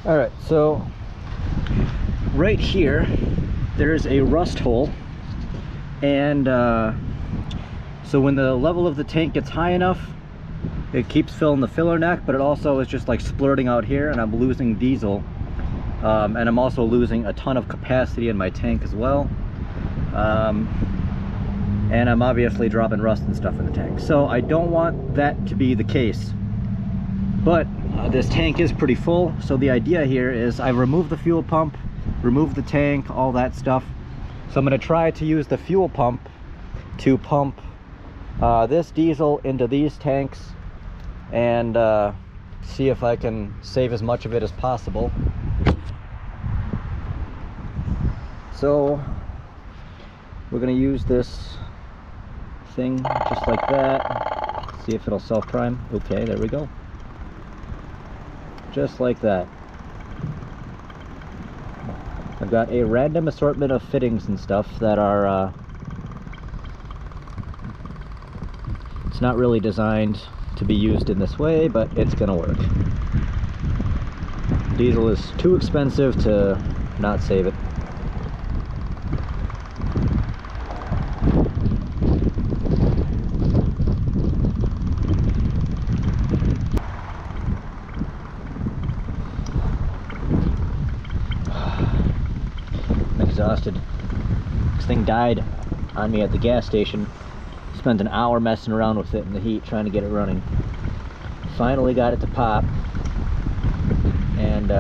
All right, so right here there's a rust hole, and so when the level of the tank gets high enough, it keeps filling the filler neck, but it also is just like splurting out here, and I'm losing diesel, and I'm also losing a ton of capacity in my tank as well, and I'm obviously dropping rust and stuff in the tank. So I don't want that to be the case, but this tank is pretty full. So the idea here is I removed the fuel pump, removed the tank, all that stuff. So I'm going to try to use the fuel pump to pump this diesel into these tanks, and see if I can save as much of it as possible. So we're going to use this thing just like that. See if it'll self-prime. Okay, there we go. Just like that. I've got a random assortment of fittings and stuff that are it's not really designed to be used in this way, but it's gonna work. Diesel is too expensive to not save it. Exhausted. This thing died on me at the gas station. Spent an hour messing around with it in the heat trying to get it running. Finally got it to pop, and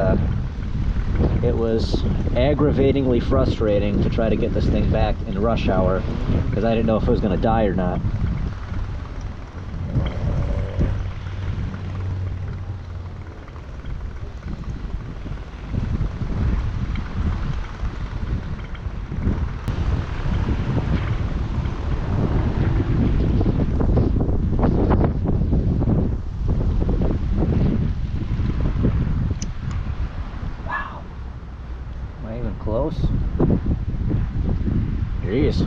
it was aggravatingly frustrating to try to get this thing back in rush hour because I didn't know if it was going to die or not. Close. Jeez,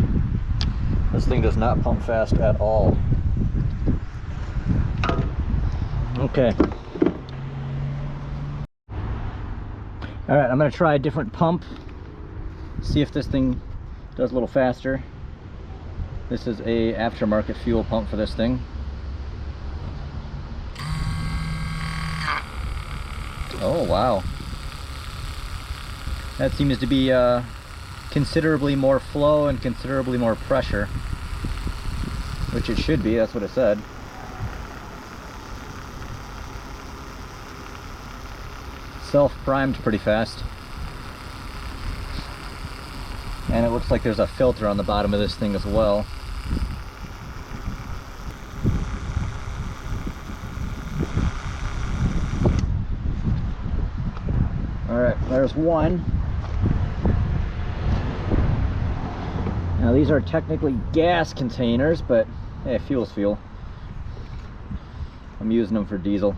this thing does not pump fast at all. Okay. All right, I'm gonna try a different pump, see if this thing does a little faster. This is a aftermarket fuel pump for this thing. Oh wow. That seems to be considerably more flow and considerably more pressure, which it should be. That's what it said. Self-primed pretty fast. And it looks like there's a filter on the bottom of this thing as well. Alright, there's one. Now these are technically gas containers, but hey, fuel's fuel. I'm using them for diesel.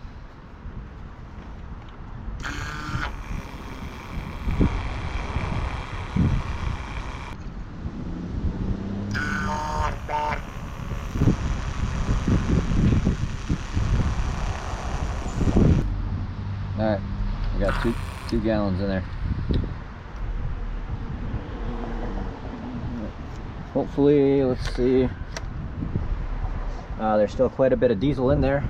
Alright, I got two gallons in there. Hopefully, let's see. There's still quite a bit of diesel in there.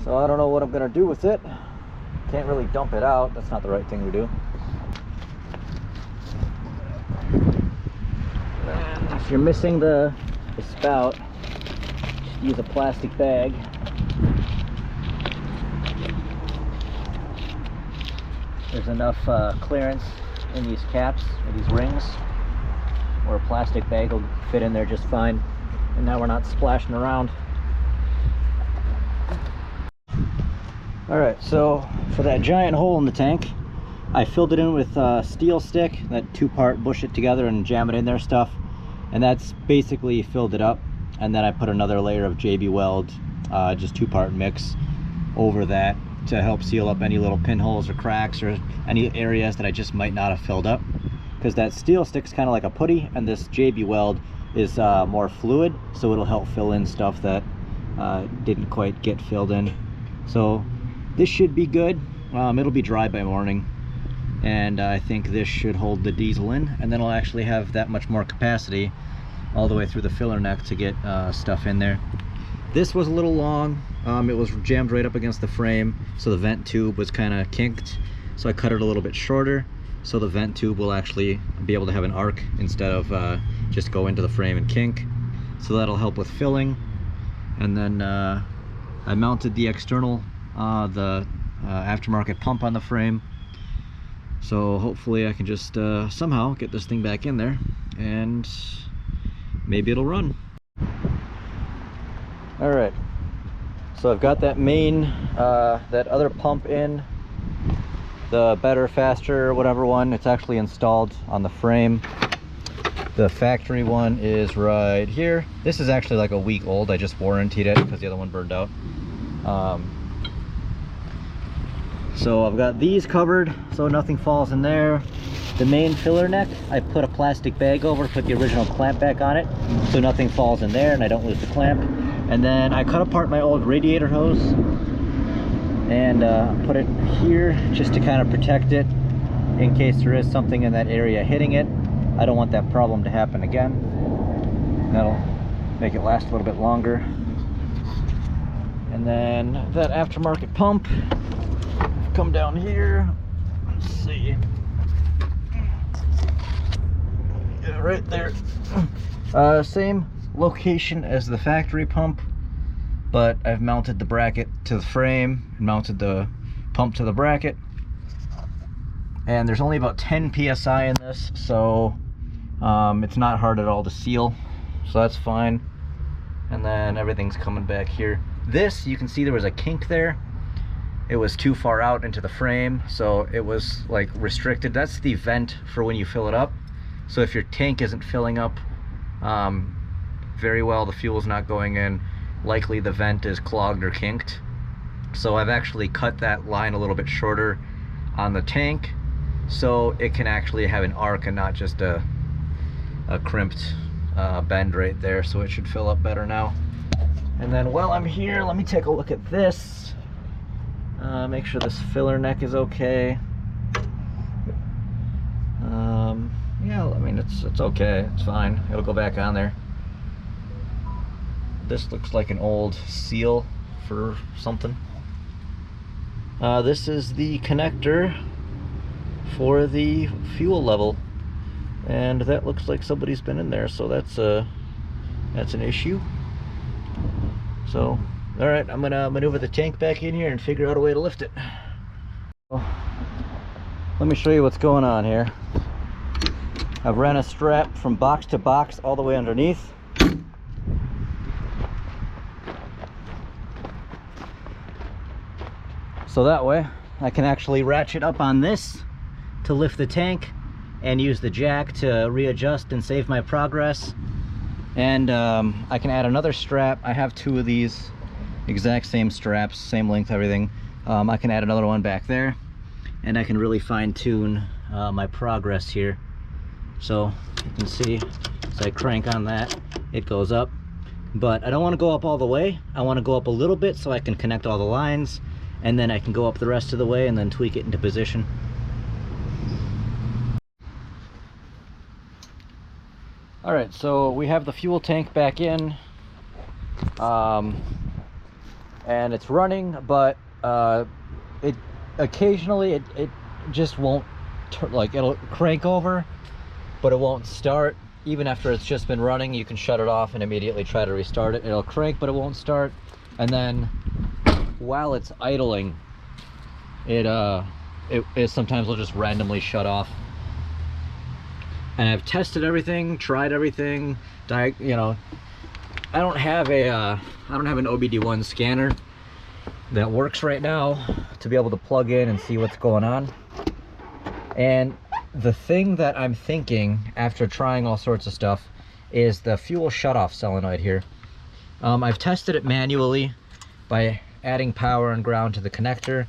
So I don't know what I'm gonna do with it. Can't really dump it out. That's not the right thing to do. And if you're missing the spout, just use a plastic bag. There's enough clearance in these caps, or these rings, or a plastic bag will fit in there just fine, and now we're not splashing around. Alright, so for that giant hole in the tank, I filled it in with steel stick, that two-part, bush it together and jam it in there stuff, and that's basically filled it up. And then I put another layer of JB Weld, just two-part mix over that to help seal up any little pinholes or cracks or any areas that I just might not have filled up. Because that steel stick's kind of like a putty, and this JB Weld is more fluid, so it'll help fill in stuff that didn't quite get filled in. So this should be good. It'll be dry by morning, and I think this should hold the diesel in, and then I'll actually have that much more capacity all the way through the filler neck to get stuff in there. This was a little long. It was jammed right up against the frame, so the vent tube was kind of kinked, so I cut it a little bit shorter so the vent tube will actually be able to have an arc instead of just go into the frame and kink. So that'll help with filling. And then I mounted the external aftermarket pump on the frame, so hopefully I can just somehow get this thing back in there and maybe it'll run. All right, so I've got that main that other pump in, the better, faster, whatever one. It's actually installed on the frame. The factory one is right here. This is actually like a week old. I just warrantied it because the other one burned out. So I've got these covered so nothing falls in there. The main filler neck, I put a plastic bag over to put the original clamp back on it so nothing falls in there and I don't lose the clamp. And then I cut apart my old radiator hose and put it here just to kind of protect it in case there is something in that area hitting it. I don't want that problem to happen again. That'll make it last a little bit longer. And then that aftermarket pump, come down here, let's see. Yeah, right there. Same location as the factory pump, but I've mounted the bracket to the frame and mounted the pump to the bracket. And there's only about 10 psi in this, so it's not hard at all to seal, so that's fine. And then everything's coming back here. This, you can see there was a kink there. It was too far out into the frame, so it was like restricted. That's the vent for when you fill it up. So if your tank isn't filling up very well, the fuel's not going in, likely the vent is clogged or kinked. So I've actually cut that line a little bit shorter on the tank so it can actually have an arc and not just a crimped bend right there. So it should fill up better now. And then while I'm here, let me take a look at this. Make sure this filler neck is okay. Yeah, I mean it's okay, it's fine. It'll go back on there. This looks like an old seal for something. This is the connector for the fuel level, and that looks like somebody's been in there, so that's an issue. So, all right, I'm gonna maneuver the tank back in here and figure out a way to lift it. Let me show you what's going on here. I've ran a strap from box to box all the way underneath. So that way I can actually ratchet up on this to lift the tank and use the jack to readjust and save my progress. And I can add another strap. I have two of these exact same straps, same length, everything. I can add another one back there, and I can really fine-tune my progress here. So you can see as I crank on that, it goes up, but I don't want to go up all the way. I want to go up a little bit so I can connect all the lines, and then I can go up the rest of the way and then tweak it into position. All right, so we have the fuel tank back in, and it's running, but it occasionally it just won't like it'll crank over, but it won't start. Even after it's just been running, you can shut it off and immediately try to restart it. It'll crank, but it won't start. And then while it's idling, it sometimes will just randomly shut off. And I've tested everything, tried everything. You know, I don't have an OBD1 scanner that works right now to be able to plug in and see what's going on. And the thing that I'm thinking after trying all sorts of stuff is the fuel shutoff solenoid here. I've tested it manually by adding power and ground to the connector,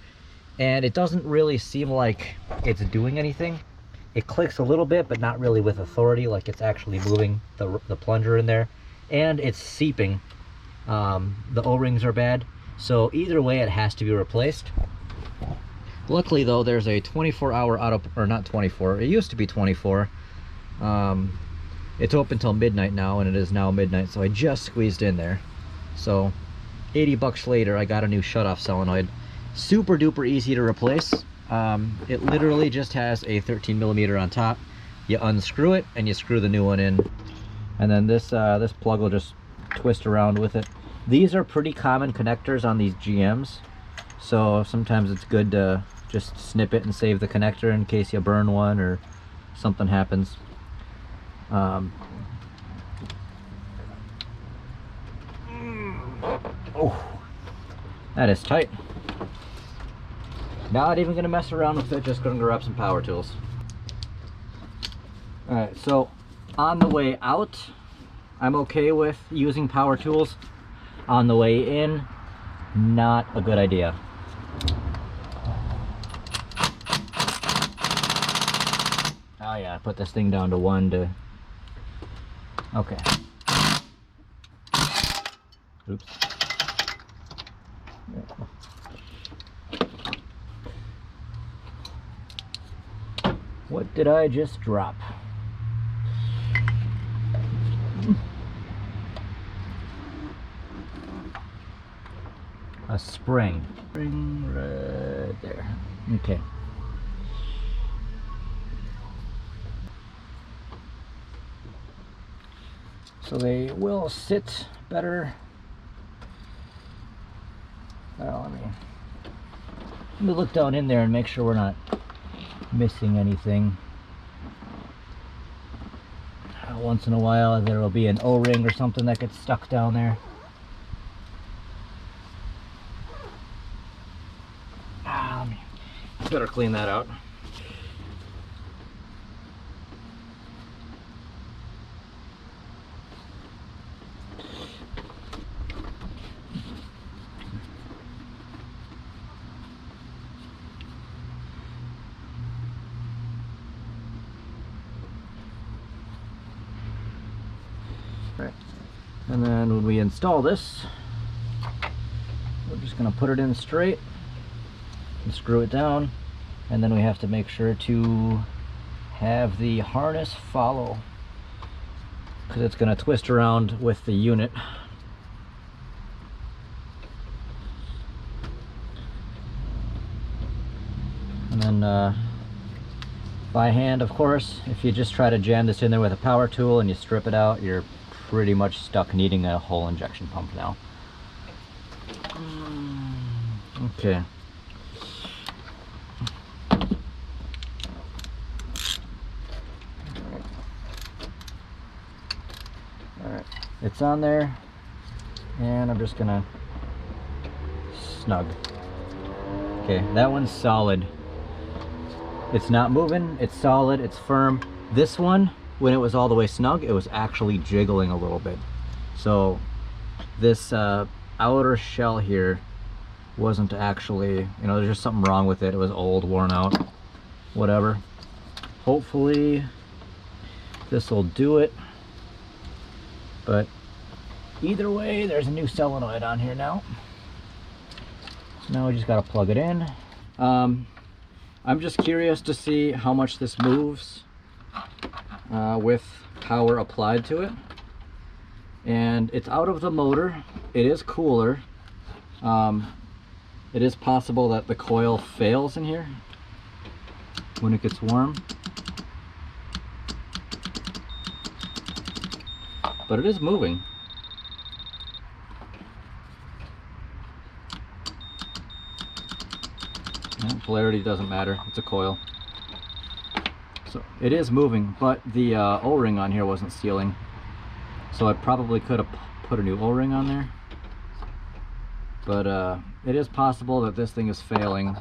and it doesn't really seem like it's doing anything. It clicks a little bit, but not really with authority, like it's actually moving the plunger in there, and it's seeping. The O-rings are bad, so either way it has to be replaced. Luckily though, there's a 24-hour auto, or not 24, it used to be 24. It's open till midnight now, and it is now midnight, so I just squeezed in there. So 80 bucks later, I got a new shutoff solenoid. Super duper easy to replace. It literally just has a 13mm on top. You unscrew it and you screw the new one in, and then this this plug will just twist around with it. These are pretty common connectors on these GMs, so sometimes it's good to just snip it and save the connector in case you burn one or something happens. Oh, that is tight. Not even gonna mess around with it, just gonna grab some power tools. All right, so on the way out, I'm okay with using power tools. On the way in, not a good idea. Oh yeah, I put this thing down to 1 to... Okay. Oops. What did I just drop? A spring. Spring right there. Okay. So they will sit better. Well, let me look down in there and make sure we're not missing anything. Once in a while there will be an O-ring or something that gets stuck down there. Better clean that out. Right. And then when we install this, we're just going to put it in straight and screw it down, and then we have to make sure to have the harness follow, because it's going to twist around with the unit. And then by hand, of course, if you just try to jam this in there with a power tool and you strip it out, you're pretty much stuck needing a whole injection pump now. Okay. Alright, it's on there, and I'm just gonna snug. Okay, that one's solid. It's not moving, it's solid, it's firm. This one, when it was all the way snug, it was actually jiggling a little bit. So this outer shell here wasn't actually, you know, there's just something wrong with it. It was old, worn out, whatever. Hopefully this will do it. But either way, there's a new solenoid on here now. So now we just got to plug it in. I'm just curious to see how much this moves with power applied to it. And it's out of the motor. It is cooler. It is possible that the coil fails in here when it gets warm. But it is moving. Polarity doesn't matter, it's a coil. So it is moving, but the O-ring on here wasn't sealing. So I probably could have put a new O-ring on there. But it is possible that this thing is failing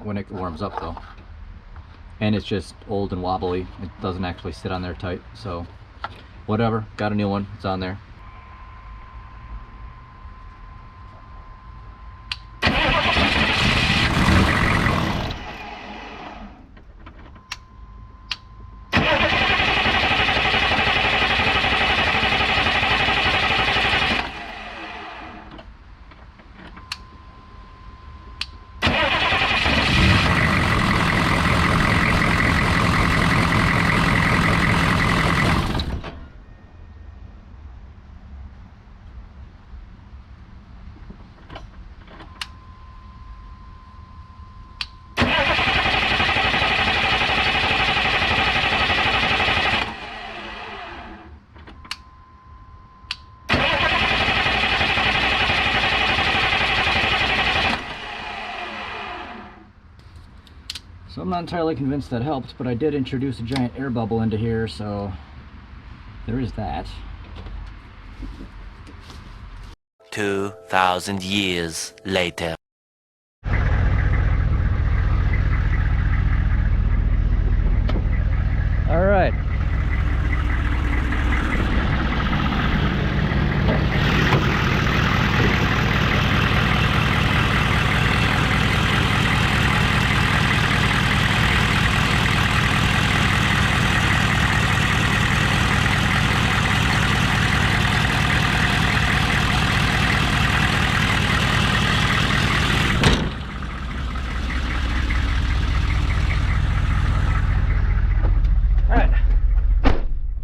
when it warms up though. And it's just old and wobbly. It doesn't actually sit on there tight. So whatever, got a new one, it's on there. So I'm not entirely convinced that helped, but I did introduce a giant air bubble into here, so there is that. 2,000 years later. All right.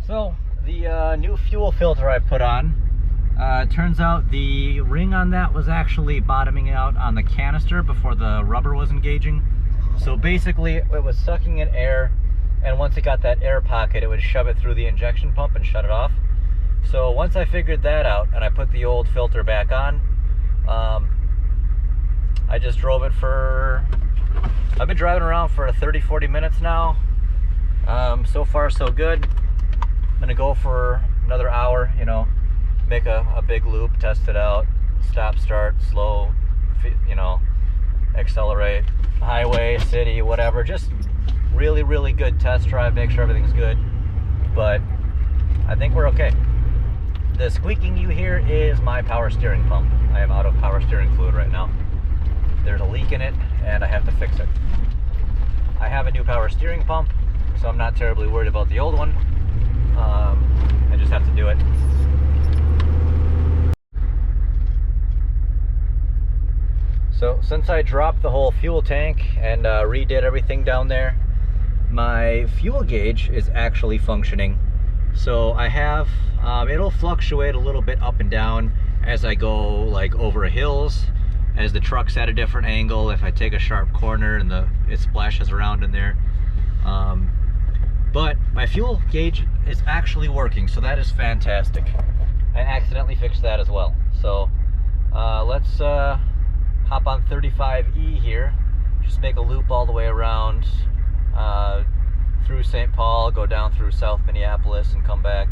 So the new fuel filter I put on, turns out the ring on that was actually bottoming out on the canister before the rubber was engaging. So basically it was sucking in air, and once it got that air pocket, it would shove it through the injection pump and shut it off. So once I figured that out and I put the old filter back on, I just drove it for, I've been driving around for 30-40 minutes now. So far so good. I'm gonna go for another hour, you know, make a big loop, test it out, stop, start, slow, you know, accelerate, highway, city, whatever. Just really good test drive, make sure everything's good. But I think we're okay. The squeaking you hear is my power steering pump. I am out of power steering fluid right now. There's a leak in it and I have to fix it. I have a new power steering pump, so I'm not terribly worried about the old one. I just have to do it. So since I dropped the whole fuel tank and redid everything down there, my fuel gauge is actually functioning. So I have, it'll fluctuate a little bit up and down as I go like over hills, as the truck's at a different angle, if I take a sharp corner and it splashes around in there. But my fuel gauge is actually working, so that is fantastic. I accidentally fixed that as well. So let's hop on 35E here, just make a loop all the way around through St. Paul, go down through South Minneapolis and come back.